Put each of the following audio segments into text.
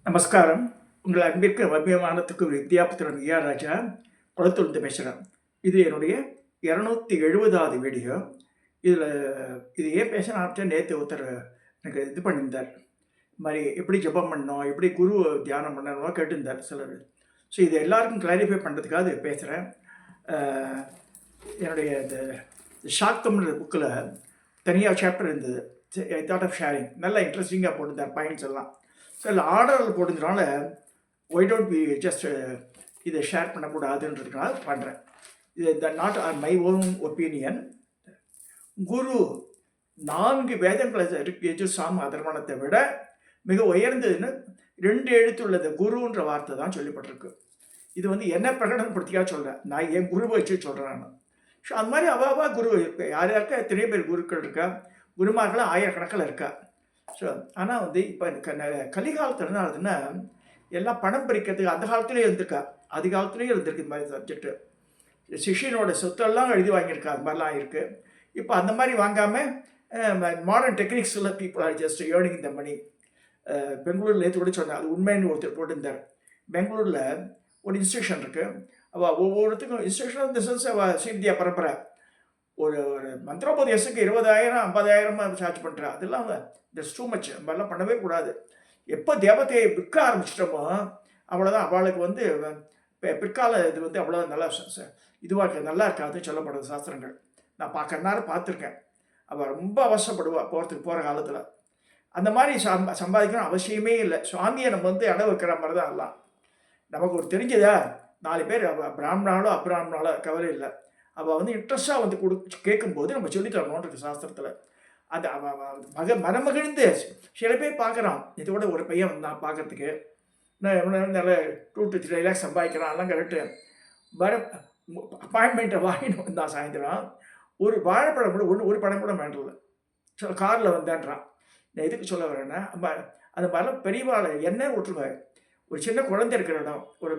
நமஸ்காரம். உங்கள் அன்பிற்கு அபிமானத்துக்கு ஒரு வித்யாபுத்திரன் வி ஆர் ராஜா குளத்தூர்ந்து பேசுகிறேன். இது என்னுடைய 270வது வீடியோ. இதில் இது ஏன் பேச ஆரம்பித்தேன், நேற்று ஒருத்தர் எனக்கு இது பண்ணியிருந்தார். இது மாதிரி எப்படி ஜபம் பண்ணணும், எப்படி குரு தியானம் பண்ணணும் கேட்டிருந்தார் சிலர். ஸோ இது எல்லாருக்கும் கிளாரிஃபை பண்ணுறதுக்காக இது பேசுகிறேன். என்னுடைய இந்த சாக்தம்ன்ற புக்கில் தனியாக சாப்டர் இருந்தது. I thought of sharing. நல்லா இன்ட்ரெஸ்டிங்காக போட்டிருந்தார் பாயிண்ட்ஸ் எல்லாம். ஸோ இல்லை ஆர்டரில் போட்டதுனால ஒய் டோன்ட் பி ஜஸ்ட் இதை ஷேர் பண்ணக்கூடாதுன்றதுனால பண்ணுறேன். இது not or my own opinion. குரு 4 வேதங்களை யஜுசாம் அதர்வணத்தை விட மிக உயர்ந்ததுன்னு 2 எழுத்துள்ளது குருன்ற வார்த்தை தான் சொல்லப்பட்டிருக்கு. இது என்ன பிரகடனப்படுத்தியாக சொல்கிறேன், நான் என் குருவை வச்சு சொல்கிறேன் நான். ஸோ அந்த மாதிரி அவாவா குரு இருக்கு. யார் யாருக்கா எத்தனையோ பேர் குருக்கள் இருக்கா, குருமார்கள் ஆயிரக்கணக்கில் இருக்கா. ஸோ ஆனால் இப்போ கலிகாலத்தில் என்ன ஆகுதுன்னா, எல்லாம் பணம் பறிக்கிறதுக்கு அந்த காலத்துலேயே இருந்திருக்கா, அது காலத்துலேயும் இருந்திருக்கு. இந்த மாதிரி சப்ஜெக்டு சிஷியனோட சொத்தெல்லாம் எழுதி வாங்கியிருக்கா, அது மாதிரிலாம் இருக்குது. இப்போ அந்த மாதிரி வாங்காமல் மாடர்ன் டெக்னிக்ஸில் பீப்புள் ஆர் ஜஸ்ட் ஏர்னிங் இந்த மணி. பெங்களூரில் நேற்று கூட சொன்னேன், அது உண்மைன்னு ஒருத்தர் போட்டிருந்தார். பெங்களூரில் ஒரு இன்ஸ்டியூஷன் இருக்குது. அவள் ஒவ்வொருத்துக்கும் இன்ஸ்டியூஷன் இந்த சென்ஸ் அவள் ஸ்ரீவித்யா பரம்பரை ஒரு மந்திரோபதேசத்துக்கு 20,000 50,000 சார்ஜ் பண்ணுறா. அதெல்லாம் தட்ஸ் டூ மச். நம்மளாம் பண்ணவே கூடாது. எப்போ தேவத்தையை விற்க ஆரம்பிச்சிட்டோமோ அவ்வளோதான். அவளுக்கு பிற்கால இது அவ்வளோ நல்லா இதுவாக நல்லா இருக்காதுன்னு சொல்லப்படுது சாஸ்திரங்கள். நான் பார்த்துருக்கேன். அவள் ரொம்ப அவசரப்படுவாள் போகிற காலத்தில். அந்த மாதிரி சம்பாதிக்கணும் அவசியமே இல்லை. சுவாமியை நம்ம அடை வைக்கிற மாதிரி தான் எல்லாம். நமக்கு ஒரு தெரிஞ்சதா 4 பேர் பிராமணாலோ அப்ராமணாலோ கவலை இல்லை. அவள் இன்ட்ரெஸ்டாக கேட்கும்போது நம்ம சொல்லித்தரணுன்றது சாஸ்திரத்தில். அது மனமகிழ்ந்து சில பேர் பார்க்குறான். இதோட ஒரு பையன் வந்தான் பார்க்கறதுக்கு, நல்ல 2 to 3 lakhs சம்பாதிக்கிறான் எல்லாம் கரெக்டு. அப்பாயின்மெண்ட்டை வாங்கிட்டு வந்தான் சாயந்தரம். ஒரு வாழைப்பழம் கூட ஒரு படம் கூட வேண்டல. காரில் வந்தேன்றான். நான் எதுக்கு சொல்ல வரேன்னா, அந்த மாதிரிலாம் பெரியவாளை என்ன விட்டுருவாங்க. ஒரு சின்ன குழந்தை இருக்கிற இடம், ஒரு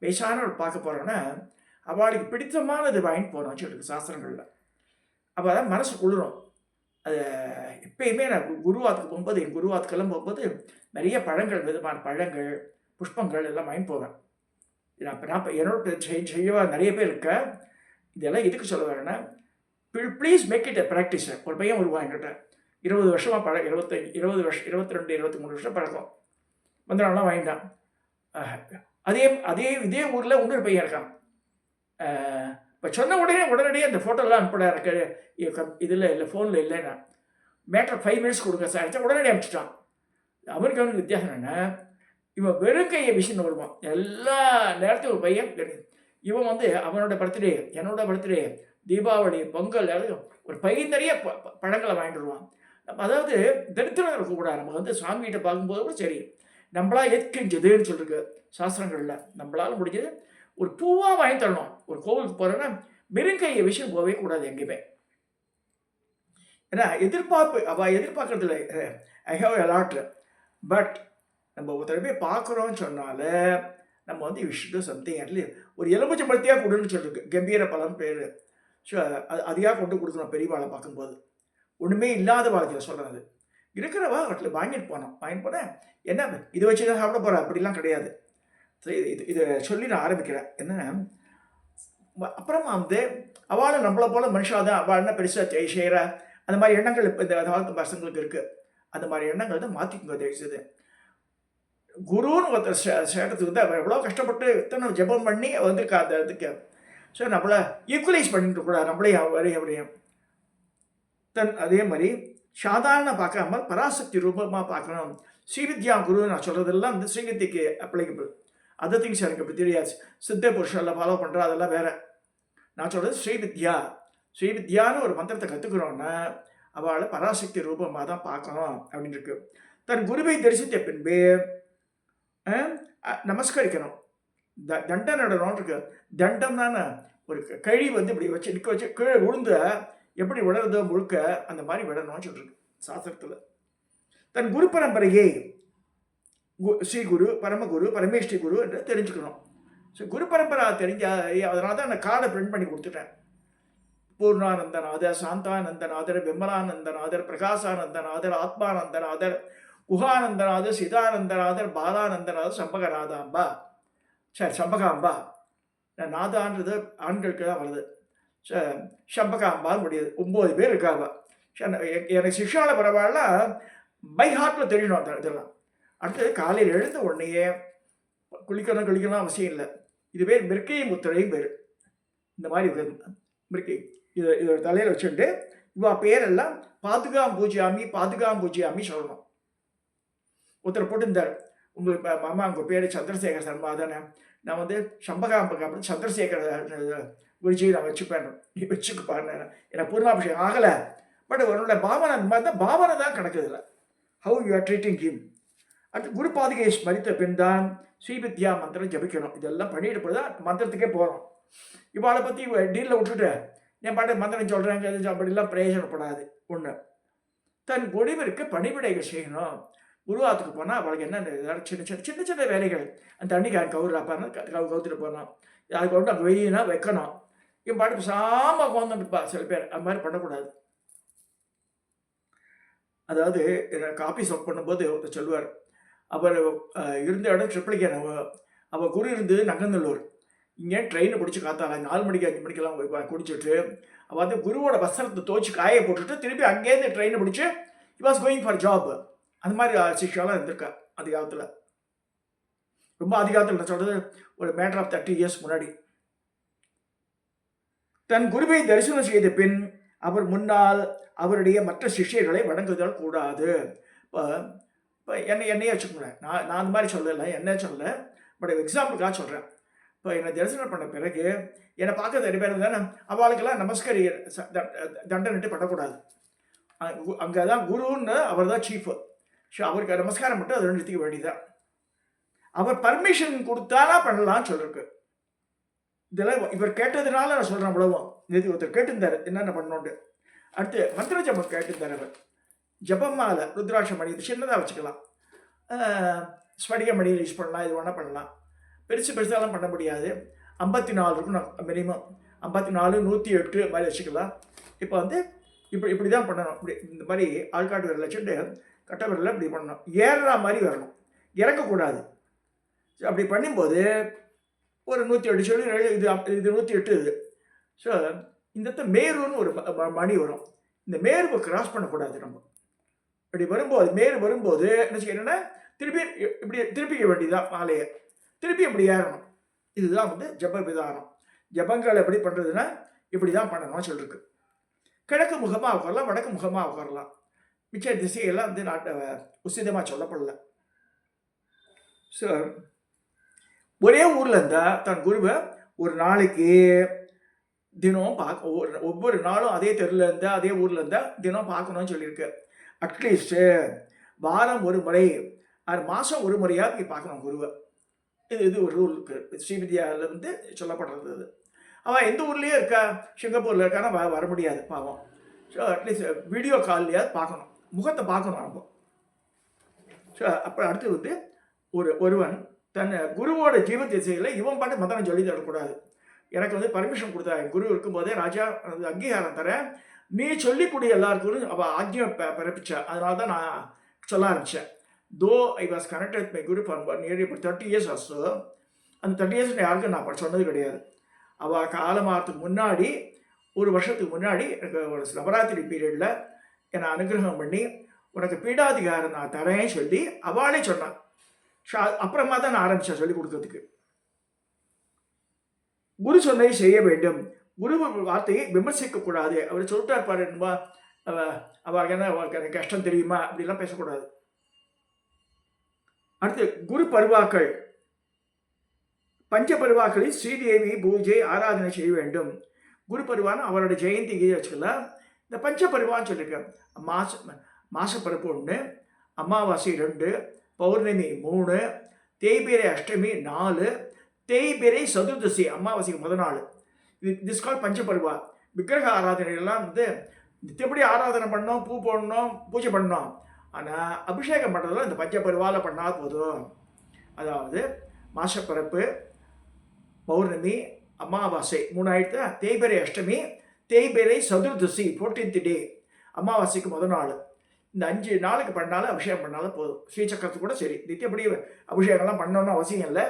வயசானவள் பார்க்க போகிறோன்னா அவளுக்கு பிடித்தமானது வாங்கிட்டு போகிறோம் சொல்லிருக்கு சாஸ்திரங்களில். அப்போ அதான் மனசு குளிரும். அது எப்பயுமே நான் குருவாத்துக்கு போகும்போது, என் குருவாத்துக்கெல்லாம் போகும்போது நிறைய பழங்கள், விதமான பழங்கள், புஷ்பங்கள் எல்லாம் வாங்கிட்டு போவேன். நான் என்னோட செய்யவா நிறைய பேர் இருக்க. இதெல்லாம் எதுக்கு சொல்ல வரேன்னா, please make it a practice. ஒரு பையன் வருவாங்கிட்ட 20 வருஷமாக 20 வருஷம் 22 23 வருஷம் பழக்கம். நான்லாம் வாங்கிட்டான். இதே ஊரில் இன்னொரு பையன் இருக்கான். இப்போ சொன்ன உடனடியே அந்த ஃபோட்டோலாம் அனுப்பிட எனக்கு இதில் இல்லை, ஃபோனில் இல்லைன்னா மேட்டர் 5 minutes கொடுங்க சார், உடனடியே அனுப்பிச்சிட்டான். அவனுக்கு வித்தியாசம் என்ன, இவன் வெறும் கையை விஷயம் வருவான். எல்லா நேரத்தையும் ஒரு பையன். இவன் அவனோட பர்த்டே, என்னோட பர்த்டே, தீபாவளி, பொங்கல், ஒரு பையன் நிறைய பழங்களை வாங்கிட்டு வருவான். அதாவது தரித்திரம் இருக்கக்கூடாது. நமக்கு சாமிகிட்ட பார்க்கும்போது கூட சரி, நம்மளா ஏற்கிஞ்சதுன்னு சொல்லிருக்கு சாஸ்திரங்களில். நம்மளால் முடிஞ்சது ஒரு பூவாக வாங்கி தரணும். ஒரு கோவிலுக்கு போகிறோன்னா வெறுங்கையை விஷயம் போகவே கூடாது எங்கேயுமே. ஏன்னா அவள் எதிர்பார்க்கறதில்ல. I have a lot. But நம்ம ஒருத்தர போய் பார்க்குறோன்னு சொன்னால நம்ம விஷயம் சம்திங் அட்லீஸ்ட் ஒரு எலும்புச்சம்பழத்தையாக கொடுன்னு சொல்லிருக்கு. கம்பீர பலன் பேர். ஸோ அதையாக கொண்டு கொடுக்கணும் பெரியவாளை பார்க்கும்போது. ஒன்றுமே இல்லாத வாழ்க்கையை சொல்கிறது. இருக்கிறவா அவற்றில் வாங்கிட்டு போனேன். என்ன இதை வச்சு தான் சாப்பிட போகிறேன் அப்படிலாம் கிடையாது. ஸோ இதை சொல்லி நான் ஆரம்பிக்கிறேன். என்னென்னா, அப்புறமா அவளும் நம்மளை போல் மனுஷாக தான். அவள் என்ன பெருசாக செய்கிற அந்த மாதிரி எண்ணங்கள் இப்போ இந்த காலத்து பசங்களுக்கு இருக்குது. அந்த மாதிரி எண்ணங்கள் தான் மாற்றிக்குங்க தயவுசெய்து. குருன்னு ஒருத்தர் சேட்டத்துக்கு அவள் எவ்வளோ கஷ்டப்பட்டு இத்தனை ஜபம் பண்ணி வந்திருக்கா அந்த இதுக்கு. ஸோ நம்மளை ஈக்குவலைஸ் பண்ணிட்டு கூடாது. நம்மளே அவரையும் அதே மாதிரி சாதாரண பார்க்காம பராசக்தி ரூபமாக பார்க்கணும். ஸ்ரீவித்யா குரு நான் சொல்கிறதெல்லாம் ஸ்ரீவித்யக்கு அப்ளிகபிள். அதர் திங்ஸ் எனக்கு அப்படி தெரியாது. சித்த புருஷனில் ஃபாலோ பண்ணுறா, அதெல்லாம் வேறு. நான் சொல்கிறது ஸ்ரீவித்யான்னு ஒரு மந்திரத்தை கற்றுக்கிறோன்னா அவளை பராசக்தி ரூபமாக தான் பார்க்கணும் அப்படின்னு இருக்கு. தன் குருவை தரிசித்த பின்பு நமஸ்கரிக்கணும். தண்டம் நடணும்னு இருக்கு. தண்டம் தானே ஒரு கழி இப்படி வச்சு நிற்க வச்சு கீழே விழுந்த எப்படி விடுறதோ முழுக்க அந்த மாதிரி விடணும்னு சொல்லிருக்கு சாஸ்திரத்தில். தன் குரு பரம்பரையை ஸ்ரீ குரு, பரமகுரு, பரமேஸ்வரி குரு என்று தெரிஞ்சுக்கணும். ஸோ குரு பரம்பரை அதனால தான் நான் கார்டை பிரிண்ட் பண்ணி கொடுத்துட்டேன். பூர்ணானந்தநாதர், சாந்தானந்தநாதர், விமலானந்தநாதர், பிரகாசானந்தநாதர், ஆத்மானந்தநாதர், குஹானந்தநாதர், சிதானந்தநாதர், பாலானந்தநாதர், சம்பகநாதாம்பா. சரி, சம்பகாம்பா. நாதான்றது ஆண்களுக்கு தான் வருது. சம்பகாம்பான்னு முடியுது. 9 பேர் இருக்காங்க. எனக்கு சிக்ஷால பரவாயில்ல, பை ஹார்ட்டில் தெரியணும் அந்த இதெல்லாம். அடுத்து காலையில் எழுந்த உடனேயே குளிக்கணும் அவசியம் இல்லை. இது பேர் மிருக்கை முத்திரையும் பேர். இந்த மாதிரி மிருக்கை இது தலையில் வச்சுட்டு இவா பேரெல்லாம் பாதுகாம் பூஜ்யாமி சொல்லணும். ஒருத்தர் போட்டிருந்தார், உங்களுக்கு மாமா உங்கள் பேர் சந்திரசேகர் சர்மா தானே, நான் வந்து சம்பகாம்பக அப்படின்னு சந்திரசேகர் குருஜி நான் வச்சுப்பேன், நீ வச்சுக்குப்பான்னு. எனக்கு பூர்ணாபிஷேகம் ஆகலை, பட் உன்னோட பாவனை அந்த மாதிரி தான், பாவனை தான் கணக்குதில்லை, how you are treating him. அடுத்து குரு பாதுகையை ஸ்மரித்த பின் தான் ஸ்ரீவித்யா மந்திரம் ஜபிக்கணும். இதெல்லாம் பண்ணிட்டு போய் தான் மந்திரத்துக்கே போகிறோம். இவாளை பற்றி டீலில் விட்டுட்டு என் பாட்டு மந்திரம் சொல்கிறேங்க அப்படிலாம் பிரயோஜனப்படாது. ஒன்று, தன் குடிவிற்கு பணிவிடைகள் செய்யணும். குருவாத்துக்கு போனால் அவளுக்கு என்ன சின்ன சின்ன வேலைகள், அந்த தண்ணிக்காரன் கவுறாப்பாருன்னா கவுத்துட்டு போகணும், அதுக்கு கொண்டு அங்கே வெயினா வைக்கணும். என் பாட்டு சாம உட்காந்துட்டுப்பா சில பேர், அது மாதிரி பண்ணக்கூடாது. அதாவது காப்பி ஒர்க் பண்ணும்போது ஒருத்தர் சொல்லுவார், அவர் இருந்த இடம் ட்ரிப்ளிகேன், அவள் குரு இருந்து நங்கநல்லூர். இங்கே ட்ரெயினை பிடிச்சி காத்தால 4 மணிக்கு 5 மணிக்கெல்லாம் குடிச்சிட்டு அவள் வந்து குருவோட வஸ்திரத்தை துவச்சி காய போட்டுட்டு திருப்பி அங்கேருந்து ட்ரெயினை பிடிச்சி he was going for job. அந்த மாதிரி சிக்ஷாலாம் இருந்திருக்கா அதிக காலத்தில். ரொம்ப அதிக காலத்தில் நான் சொல்கிறது ஒரு மேட்டர் ஆஃப் 30 இயர்ஸ் முன்னாடி. தன் குருவை தரிசனம் செய்த பின் அவர் முன்னால் அவருடைய மற்ற சிஷ்யர்களை வணங்குதல் கூடாது. இப்போ என்னையே வச்சுக்கோங்களேன், நான் அந்த மாதிரி சொல்லலை, என்ன சொல்லலை, பட் எக்ஸாம்பிளுக்காக சொல்கிறேன். இப்போ என்னை தரிசனம் பண்ண பிறகு என்னை பார்க்க 2 பேர் தானே, அவளுக்கெல்லாம் நமஸ்காரி தண்டனிட்டு பண்ணக்கூடாது. அங்கே தான் குருன்னு அவர் தான் சீஃபு. ஸோ அவருக்கு நமஸ்காரம் மட்டும் அது நிறுத்திக்க வேண்டியதான். அவர் பர்மிஷன் கொடுத்தானா பண்ணலான்னு சொல்லிருக்கு. இதெல்லாம் இவர் கேட்டதுனால நான் சொல்கிறேன். அவ்வளவும் நேற்று ஒருத்தர் கேட்டிருந்தார் என்னென்ன பண்ணணுன்ட்டு. அடுத்து மந்திர ஜபம் கேட்டிருந்தார் அவர். ஜபமால ருத்ராட்ச மணி இது சின்னதாக வச்சுக்கலாம், ஸ்படிக மணியில் யூஸ் பண்ணலாம், இது ஒன்றா பண்ணலாம். பெருசாலாம் பண்ண முடியாது. 54 இருக்கணும் மினிமம், 54 108 மாதிரி வச்சுக்கலாம். இப்போ வந்து இப்படி தான் பண்ணணும். இப்படி இந்த மாதிரி ஆள்காட்டு விரல் வச்சுட்டு கட்ட விரலில் இப்படி பண்ணணும், ஏறுற மாதிரி வரணும், இறக்கக்கூடாது. அப்படி பண்ணும்போது ஒரு 108 சொல்லி இது 108 இது. ஸோ இந்த மேருன்னு ஒரு மணி வரும், இந்த மேருவை கிராஸ் பண்ணக்கூடாது. நம்ம இப்படி வரும்போது மேரு வரும்போது என்ன செய்யணும்னா திருப்பி இப்படி திருப்பிக்க வேண்டியதான் மாலையை, திருப்பி இப்படி ஏறணும். இதுதான் வந்து ஜப விதானம். ஜபங்கள் எப்படி பண்ணுறதுன்னா இப்படி தான் பண்ணணும்னு சொல்லியிருக்கு. கிழக்கு முகமாக உட்காரலாம், வடக்கு முகமாக உட்காரலாம். மிச்ச திசையெல்லாம் வந்து நாட்டை உசிதமாக சொல்லப்படல. ஸோ ஒரே ஊரில் இருந்தால் தன் குருவை ஒரு நாளைக்கு தினம் ஒவ்வொரு நாளும் அதே தெருவில் இருந்தால் அதே ஊரில் இருந்தால் தினம் பார்க்கணும்னு சொல்லியிருக்கு. அட்லீஸ்ட்டு வாரம் ஒரு முறை, மாதம் ஒரு முறையாக போய் பார்க்கணும் குருவை. இது ஒரு ரூல் இருக்குது, ஸ்ரீவித்யாவில் வந்து சொல்லப்படுறது. அது அவன் எந்த ஊர்லேயே இருக்கா, சிங்கப்பூரில் இருக்கானா வர முடியாது பாவம். ஸோ அட்லீஸ்ட் வீடியோ கால்லையாவது பார்க்கணும், முகத்தை பார்க்கணும் நம்ம. ஸோ அப்போ அடுத்து வந்து ஒருவன் தன் குருவோட ஜீவ திசையில் இவன் பாட்டு மந்திரம் சொல்லி தரக்கூடாது. எனக்கு வந்து பர்மிஷன் கொடுத்தா என் குரு இருக்கும்போதே, ராஜா அங்கீகாரம் தரேன், நீ சொல்லிக்கூடிய எல்லாருக்கும் அவள் ஆக்ஞை பிறப்பிச்சா, அதனால தான் நான் சொல்ல ஆரம்பித்தேன். தோ I was connected with my Guru for nearly 30 years also. அந்த 30 இயர்ஸ் யாருக்கும் நான் சொன்னது கிடையாது. அவள் காலமாகறதுக்கு முன்னாடி, ஒரு வருஷத்துக்கு முன்னாடி எனக்கு ஒரு நவராத்திரி பீரியடில் என்னை அனுகிரகம் பண்ணி உனக்கு பீடாதிகாரம் நான் தரேன் சொல்லி அவளே சொன்னான். அப்புறமா தான் நான் ஆரம்பித்தேன் சொல்லி கொடுக்கறதுக்கு. குரு சொன்னதை செய்ய வேண்டும், குரு வார்த்தையை விமர்சிக்கக்கூடாது. அவர் சொல்லிட்டார் பாரு, அவளுக்கு என்ன எனக்கு கஷ்டம் தெரியுமா அப்படிலாம் பேசக்கூடாது. அடுத்து குரு பருவாக்கள், பஞ்ச பருவாக்களில் ஸ்ரீதேவி பூஜை ஆராதனை செய்ய வேண்டும். குரு பருவான்னு அவரோட ஜெயந்திக்கு வச்சுக்கலாம். இந்த பஞ்ச பருவான்னு சொல்லியிருக்கேன். மாசப்பருப்பு 1, அமாவாசை 2, பௌர்ணமி 3, தேய்பிரை அஷ்டமி 4, தேய்பிரை சதுர்தசி அமாவாசைக்கு முதல் நாள். திஸ் கால் பஞ்சபருவா. விக்கிரக ஆராதனைகள்லாம் வந்து எப்படி ஆராதனை பண்ணோம், பூ போடணும், பூஜை பண்ணோம். ஆனால் அபிஷேகம் பண்ணுறதுலாம் இந்த பஞ்சபருவாவில் பண்ணால் போதும். அதாவது மாசப்பரப்பு, பௌர்ணமி, அமாவாசை 3 ஆயிடுத்து. தேய்பிரை அஷ்டமி, தேய்பிரை சதுர்தசி 14th டே, அமாவாசைக்கு முதல் நாள். இந்த 5 நாளுக்கு பண்ணாலும் அபிஷேகம் பண்ணாலும் போதும். ஸ்ரீசக்கரத்துக்கு கூட சரி, நித்தியப்படி அபிஷேகம்லாம் பண்ணணும்னு அவசியம் இல்லை,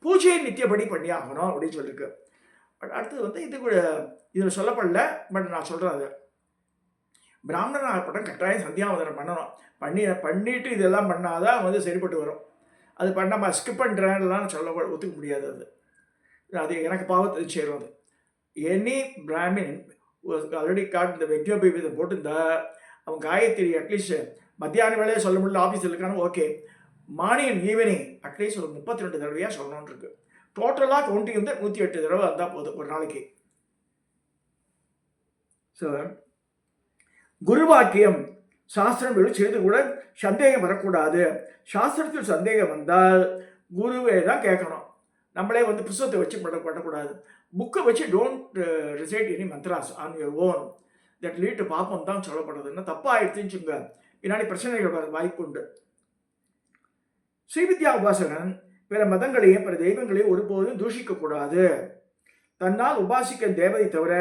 பூஜையை நித்தியப்படி பண்ணி ஆகணும் அப்படின்னு சொல்லியிருக்கு. பட் அடுத்தது வந்து இது கூட இதில் சொல்லப்படல, பட் நான் சொல்கிறேன். அது பிராமணன் ஆகப்பட்டம் கட்டாயம் சந்தியாவதனம் பண்ணணும். பண்ணிட்டு இதெல்லாம் பண்ணாதான் வந்து சரிப்பட்டு வரும். அது பண்ணாமல் ஸ்கிப் பண்ணுறேன்லாம் சொல்ல ஒத்துக்க முடியாது. அது எனக்கு பாவத்தை சேரும். அது எனி பிராமின் ஆல்ரெடி காட் இந்த வெக்யோபீதை போட்டிருந்தா அவன் காயத்ரி அட்லீஸ்ட் மத்தியான வேலையை சொல்ல முடியல, ஆஃபீஸில் இருக்கானு ஓகே, மார்னிங் ஈவினிங் அட்லீஸ்ட் ஒரு 32 தடவையாக சொல்லணும்னு இருக்கு. டோட்டலாக கவுண்டிங் வந்து 108 தடவை இருந்தால் போதும் ஒரு நாளைக்கு. ஸோ குருவாக்கியம் சாஸ்திரம் செய்து கூட சந்தேகம் வரக்கூடாது. சாஸ்திரத்தில் சந்தேகம் வந்தால் குருவே தான் கேட்கணும். நம்மளே வந்து புத்தகத்தை வச்சு பண்ணக்கூடாது. புக்கை வச்சு don't recite any mantras on your own, that lead to பாப்பம் தான் சொல்லப்படுறதுன்னா தப்பாகிடுச்சுங்க, பின்னாடி பிரச்சனைகள் வர வாய்ப்பு உண்டு. ஸ்ரீவித்யா உபாசகன் பிற மதங்களையும் பிற தெய்வங்களையும் ஒருபோதும் தூஷிக்கக்கூடாது. தன்னால் உபாசிக்க தேவதை தவிர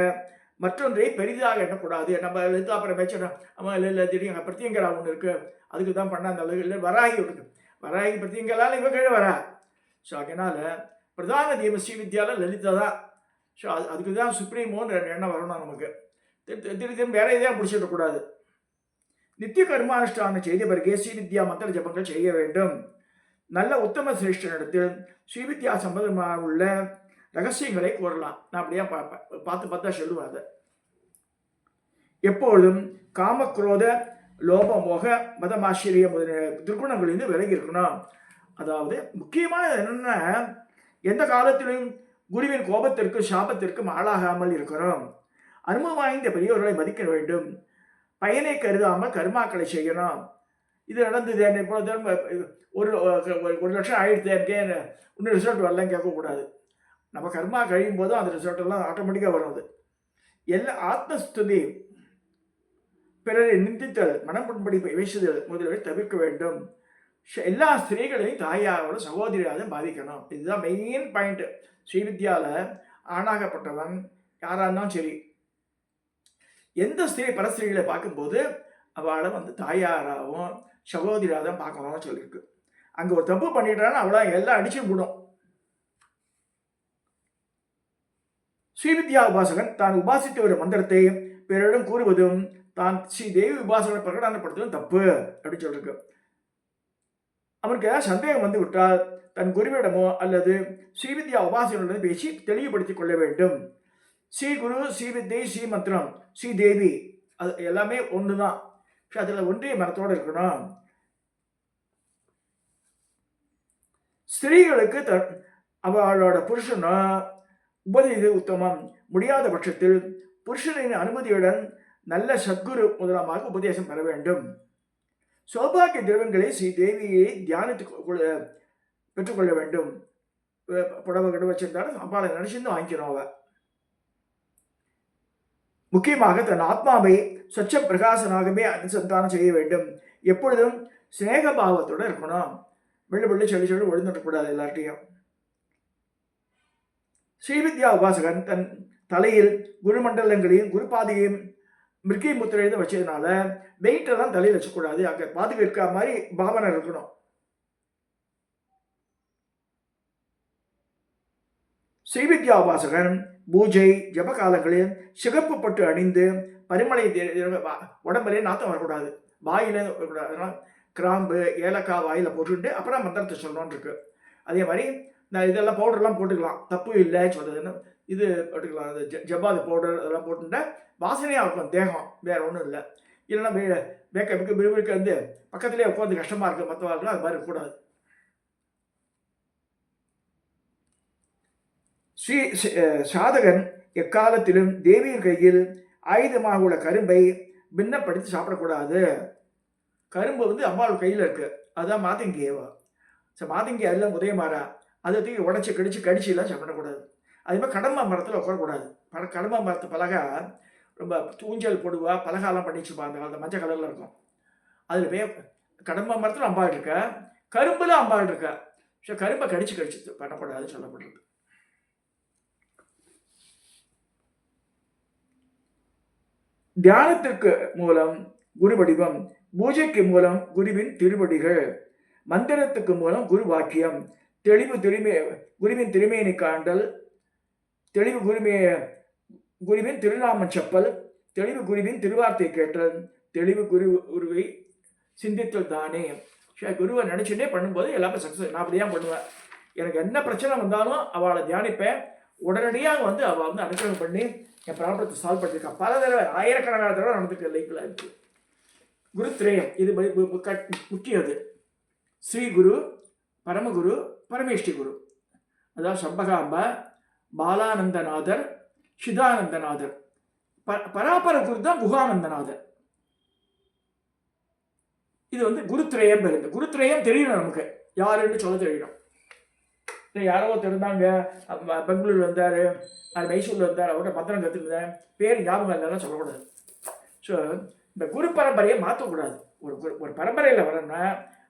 மற்றொன்றை பெரிதாக எண்ணக்கூடாது. நம்ம அப்புறம் பேச்சோம், ஆமாம் இல்லை திடீர்னு பிரத்தியங்கரா ஒன்று இருக்குது, அதுக்கு தான் பண்ண அந்த அளவு இல்லை, வராகி இருக்கு, வராகி பிரத்தியங்களால் இவங்க கீழே வரா. ஸோ அதனால் பிரதான தெய்வம் ஸ்ரீவித்யாவில் லலிதா தான். ஸோ அதுக்கு தான் சுப்ரீமோன்னு எண்ணம் வரணும் நமக்கு. திரும்ப வேற எதையும் பிடிச்சிடக்கூடாது. நித்திய கர்மானுஷ்டானம் செய்த பிறகு ஸ்ரீவித்யா மந்திர ஜபங்கள் செய்ய வேண்டும். நல்ல உத்தம சிரேஷ்டனிடத்தில் ஸ்ரீவித்யா சம்பந்தமாக உள்ள ரகசியங்களை கூறலாம். நான் அப்படியே பார்த்து சொல்லுவேன். அதை எப்பொழுதும் காமக்ரோத லோபமோக மதமாச்சரியம் முதலிய துர்குணங்களிலிருந்து விலகி இருக்கணும். அதாவது முக்கியமான என்னென்ன, எந்த காலத்திலும் குருவின் கோபத்திற்கும் சாபத்திற்கும் ஆளாகாமல் இருக்கணும். அனுபவம் வாய்ந்த பெரியவர்களை மதிக்க வேண்டும். பயனை கருதாமல் கர்மாக்களை செய்யணும். இது நடந்தது என்ன, இப்போ ஒரு 1,00,000 ஆயிடுத்து, இன்னும் ரிசல்ட் வரலன்னு கேட்கக்கூடாது. நம்ம கர்மா கழியும் போதும் அந்த ரிசல்ட் எல்லாம் ஆட்டோமேட்டிக்காக வரும். அது எல்லா ஆத்மஸ்துதி, பிறரை நிந்தித்தல், மனம் புண்படி பேசுதல் முதலியவை தவிர்க்க வேண்டும். எல்லா ஸ்திரீகளையும் தாயாரோட சகோதரியாக பாதிக்கணும். இதுதான் மெயின் பாயிண்ட். ஸ்ரீவித்யாவில் ஆணாகப்பட்டவன் யாராக இருந்தாலும் சரி, எந்த ஸ்திரீ பரஸ்திரீகளை பார்க்கும்போது அவளை வந்து தாயாராகவும் சகோதரியாக தான் பார்க்கணும்னு சொல்லியிருக்கு. அங்கே ஒரு தப்பு பண்ணிட்டான்னு அவளை எல்லாம் அடிச்சு விடும். ஸ்ரீவித்யா உபாசகன் தான் உபாசித்த ஒரு மந்திரத்தை பிறரிடம் கூறுவதும் தான் ஸ்ரீ தேவி உபாசகனை பிரகடனப்படுத்துவதும் தப்பு அப்படின்னு சொல்லியிருக்கு. அவனுக்கு ஏதாவது சந்தேகம் வந்து விட்டால் தன் குருவிடமோ அல்லது ஸ்ரீவித்யா உபாசகனுடன் பேசி தெளிவுபடுத்திக் கொள்ள வேண்டும். ஸ்ரீ குரு, ஸ்ரீவித்யை, ஸ்ரீ மந்திரம், ஸ்ரீ தேவி, அது எல்லாமே ஒன்று தான். அதில் ஒன்றிய மனத்தோடு இருக்கணும். ஸ்திரீகளுக்கு அவளோட புருஷனோ உபதேச உத்தமம் முடியாத பட்சத்தில் புருஷனின் அனுமதியுடன் நல்ல சத்குரு முதலமாக உபதேசம் பெற வேண்டும். சௌபாகிய திரவங்களை ஸ்ரீ தேவியை தியானித்து பெற்றுக்கொள்ள வேண்டும். புடவை கடை வச்சிருந்தாலும் அப்பாலை நினைச்சிருந்து வாங்கிக்கணும். அவ முக்கியமாக தன் ஆத்மாவை சொச்ச பிரகாசனாகவே அனுசந்தானம் செய்ய வேண்டும். எப்பொழுதும் சிநேகபாவத்தோடு இருக்கணும். வெள்ளு சொல்லி ஒழுந்துடக்கூடாது எல்லார்ட்டையும். ஸ்ரீவித்யா உபாசகன் தன் தலையில் குருமண்டலங்களையும் குருபாதையும் மிருகி முத்திரையும் வச்சதுனால வெயிட்டெல்லாம் தலையில் வச்சக்கூடாது. அங்கே பாதுகா இருக்கிற மாதிரி பாவனை இருக்கணும். ஸ்ரீவித்யா உபாசகன் பூஜை ஜப காலங்களில் சிகப்பு பட்டு அணிந்து பரிமளை உடம்புலே நாத்தம் வரக்கூடாது, வாயில வரக்கூடாது. அதனால் கிராம்பு ஏலக்காய் வாயில் போட்டுட்டு அப்புறம் மந்திரத்தை சொல்லணும்னு இருக்கு. அதே மாதிரி நான் இதெல்லாம் பவுடர்லாம் போட்டுக்கலாம், தப்பு இல்லைன்னு சொல்றதுன்னு இது போட்டுக்கலாம். அது ஜப்பாது பவுடர் அதெல்லாம் போட்டுட்டா வாசனையாக இருக்கும் தேகம், வேற ஒன்றும் இல்லை. இல்லைன்னா வேக்க விறுவிறுக்க வந்து பக்கத்துலேயே உட்காந்து கஷ்டமாக இருக்குது மற்றவர்களும் அது மாதிரி இருக்கக்கூடாது. ஸ்ரீ சாதகன் எக்காலத்திலும் தேவியின் கையில் ஆயுதமாக உள்ள கரும்பை பின்னப்படுத்தி சாப்பிடக்கூடாது. கரும்பு வந்து அம்மாவோட கையில் இருக்கு, அதுதான் மாதங்கியவா. மாதங்கி அதெல்லாம் உதயமாறா, அதை தூக்கி உடச்சி கடிச்சுலாம் சாப்பிடக்கூடாது. அதே மாதிரி கடம்பா மரத்தில் உட்காரக்கூடாது. கடம்பா மரத்து பலகா ரொம்ப தூஞ்சல் போடுவா, பலகாலாம் பண்ணிச்சுப்பா, அந்த காலத்தில் மஞ்சள் கலரில் இருக்கும். அதில் கடம்பா மரத்தில் அம்பாள் இருக்கா, கரும்புல அம்பாள் இருக்கா. ஸோ கரும்பை கடிச்சு பண்ணக்கூடாதுன்னு சொல்லப்படுறது. தியானத்திற்கு மூலம் குரு வடிவம் பூஜைக்கு மூலம் குருவின் திருவடிகள், மந்திரத்துக்கு மூலம் குரு வாக்கியம், தெளிவு குருவின் திருமேனி காண்டல், தெளிவு குருவின் திருநாமம் செப்பல், தெளிவு குருவின் திருவார்த்தை கேட்டல், தெளிவு குருவை சிந்தித்தல் தானே. குருவை நினச்சிட்டே பண்ணும்போது எல்லாமே சக்ஸஸ். நான் அப்படி தான் பண்ணுவேன். எனக்கு என்ன பிரச்சனை வந்தாலும் அவளை தியானிப்பேன். உடனடியாக அவள் அனுகிரகம் பண்ணி என் ப்ராப்ளத்தை சால்வ் பண்ணியிருக்கா. பல தடவை, ஆயிரக்கணக்கான தடவை நடந்துருக்கு லைஃப்பில் இருக்குது. குருத்ரயம் இது முக்கியம். அது ஸ்ரீ குரு, பரமகுரு, பரமேஷ்டி குரு. அதாவது சம்பகாம்பா, பாலானந்தநாதர், சிதானந்தநாதர். பராபர குரு தான் குகானந்தநாதர். இது குருத்ரயம் இருக்கு. குருத்ரயம் தெரியணும் நமக்கு, யாருன்னு சொல்ல தெரியணும். யாரோ தெரிந்தாங்க, பெங்களூர் வந்தார், அது மைசூரில் வந்தார், அவர்கிட்ட மந்திரம் கற்றுருந்தேன், பேர் ஞாபகம் இல்லைன்னா சொல்லக்கூடாது. ஸோ இந்த குரு பரம்பரையை மாற்றக்கூடாது. ஒரு பரம்பரையில் வரணும்னா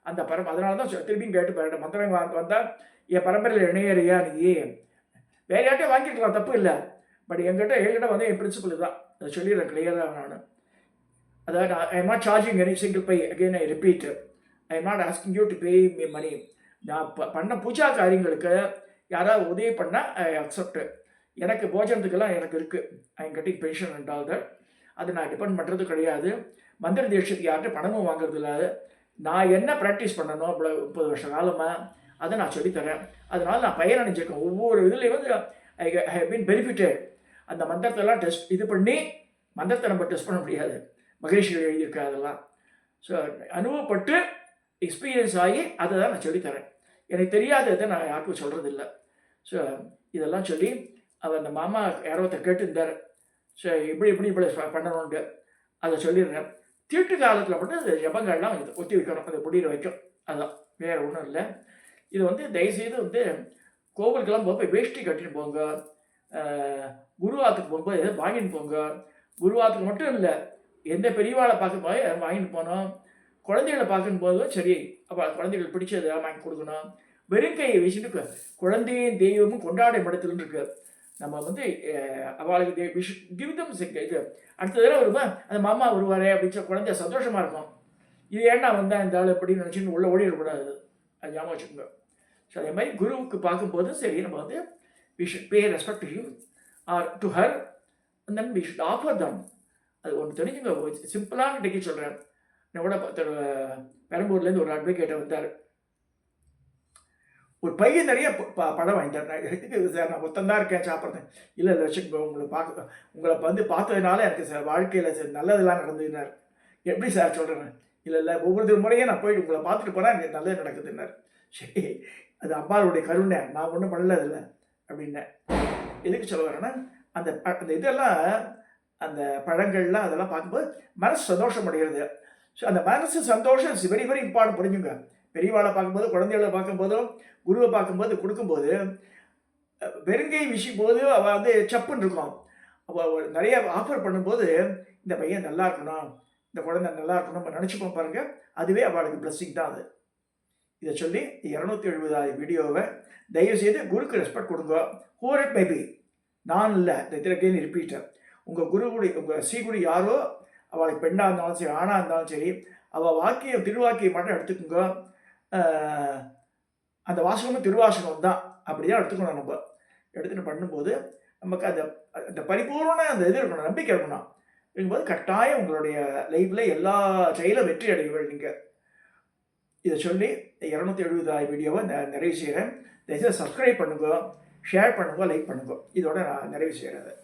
அந்த அதனால தான் திரும்பியும் கேட்டு மந்திரம் வந்தால் என் பரம்பரையில் இணையறியா நீ வேற யார்ட்டையும் வாங்கிக்கலாம், தப்பு இல்லை. பட் என்கிட்ட என் பிரின்சிபல் தான், அதை சொல்லிடுறேன் கிளியராக நான். அதாவது I am not charging any single pie. Again I repeat, I am not asking you to pay me money. நான் பண்ண பூஜா காரியங்களுக்கு யாராவது உதவி பண்ணால் ஐ அக்செப்ட். எனக்கு போஜனத்துக்கெல்லாம் எனக்கு இருக்குது. I am getting pension and all that. அது நான் டிபெண்ட் பண்ணுறது கிடையாது. மந்திர தேசத்துக்கு யார்கிட்ட பணமும் வாங்குறது இல்லை. நான் என்ன ப்ராக்டிஸ் பண்ணணும் 30 வருஷ காலமாக அதை நான் சொல்லித்தரேன். அதனால் நான் பயனடைஞ்சிருக்கேன். ஒவ்வொரு இதுலேயும் ஐ ஹவ் பீன் பெனிஃபிட்டட். அந்த மந்திரத்தெல்லாம் இது பண்ணி, மந்திரத்தை நம்ம டெஸ்ட் பண்ண முடியாது, மகரிஷிகள் எழுதியிருக்கா அதெல்லாம். ஸோ அனுபவப்பட்டு எக்ஸ்பீரியன்ஸ் ஆகி அதை தான் நான் சொல்லித்தரேன். எனக்கு தெரியாததை நான் யாருக்கும் சொல்கிறதில்ல. ஸோ இதெல்லாம் சொல்லி அந்த மாமா யாரோ கேட்டுருந்தார். ஸோ இப்படி பண்ணணுன்ட்டு அதை சொல்லிடுறேன். தீட்டு காலத்தில் மட்டும் அந்த ஜபங்கள்லாம் ஒத்தி வைக்கணும், அதை முடிகிற வைக்கும். அதுதான், வேறு ஒன்றும் இல்லை. இது தயவுசெய்து கோவிலுக்கெல்லாம் போகும்போது வேஷ்டி கட்டின்னு போங்க. குருவாத்துக்கு போகும்போது வாங்கின்னு போங்க. குருவாத்துக்கு மட்டும் இல்லை, எந்த பெரியவாளை பார்க்க போய் வாங்கிட்டு போனோம். குழந்தைகளை பார்க்கும் போதும் சரி, அப்போ குழந்தைகள் பிடிச்சதை வாங்கி கொடுக்கணும். வெறுங்கையை வச்சுட்டு குழந்தையும் தெய்வமும் கொண்டாடும் இடத்துல இருக்கு. நம்ம அவளுக்கு கிவிதம் இது அடுத்த தடவை வருமா அந்த மாமா வருவாரே அப்படின்னு குழந்தை சந்தோஷமாக இருக்கும். இது ஏன்னா இந்த ஆள் எப்படின்னு நினச்சின்னு உள்ளே ஓடிடக்கூடாது, அது ஞாபகம் வச்சுக்கோங்க. ஸோ அதே மாதிரி குருவுக்கு பார்க்கும்போது சரி, நம்ம we should pay respect to him or to her and then we should offer them. அது ஒன்று தெரிஞ்சுங்க. சிம்பிளான டெக்னிக் சொல்கிறேன். நான் கூட பெரம்பூர்லேருந்து ஒரு அட்வொகேட்டை வந்தார். ஒரு பையன் நிறைய படம் வாங்கிட்டார். நான் சார் நான் மொத்தம்தான் இருக்கேன் சாப்பிட்றேன். இல்லை வச்சுக்கோ, உங்களை பார்த்ததுனால எனக்கு வாழ்க்கையில் நல்லதெல்லாம் நடந்துன்னார். எப்படி சார் சொல்கிறேன்? இல்லை ஒவ்வொரு முறையும் நான் போயிட்டு உங்களை பார்த்துட்டு போனால் எனக்கு நல்லது நடக்குதுன்னார். சரி, அது அம்மாவுடைய கருணை, நான் ஒன்றும் பண்ணல இல்லை அப்படின்னேன். எதுக்கு சொல்ல வரேன்னா, அந்த இதெல்லாம் அந்த பழங்கள்லாம் அதெல்லாம் பார்க்கும்போது மனசு சந்தோஷம் அடைகிறது. ஸோ அந்த மனசு சந்தோஷம் இஸ் வெரி வெரி இம்பார்ட்டன்ட். புரிஞ்சுங்க. பெரியவாளை பார்க்கும்போது, குழந்தைகளை பார்க்கும்போதும், குருவை பார்க்கும்போது கொடுக்கும்போது வெறுங்கை விஷயம் போது அவள் சப்புன்னு இருக்கும். அவள் நிறைய ஆஃபர் பண்ணும்போது இந்த பையன் நல்லா இருக்கணும், இந்த குழந்தை நல்லா இருக்கணும் நம்ம நினச்சிப்போம் பாருங்கள். அதுவே அவளுக்கு பிளஸ்ஸிங் தான் அது. இதை சொல்லி 270 வீடியோவை தயவுசெய்து குருக்கு ரெஸ்பெக்ட் கொடுங்க. ஹூர் இட் மேபி, நான் இல்லை, அகெயின் ரிப்பீட்டர். உங்கள் குருகுடி, உங்கள் ஸ்ரீகுடி யாரோ, அவளுக்கு பெண்ணாக இருந்தாலும் சரி, ஆணாக இருந்தாலும் சரி, அவள் வாக்கியம் திருவாக்கியம் மட்டும் எடுத்துக்கோங்க. அந்த வாசகமும் திருவாசகம் தான், அப்படி தான் எடுத்துக்கணும். நம்ம எடுத்துகிட்டு பண்ணும்போது நமக்கு அந்த பரிபூர்ண அந்த இது இருக்கணும், நம்பிக்கை இருக்கணும். இருக்கும்போது கட்டாயம் உங்களுடைய லைஃப்பில் எல்லா செயலும் வெற்றி அடைவீர்கள் நீங்கள். இதை சொல்லி 270 வீடியோவை நிறைவு செய்கிறேன். தயவுசெய்து சப்ஸ்கிரைப் பண்ணுங்க, ஷேர் பண்ணுங்க, லைக் பண்ணுங்க. இதோட நான் நிறைவு செய்கிறேன்.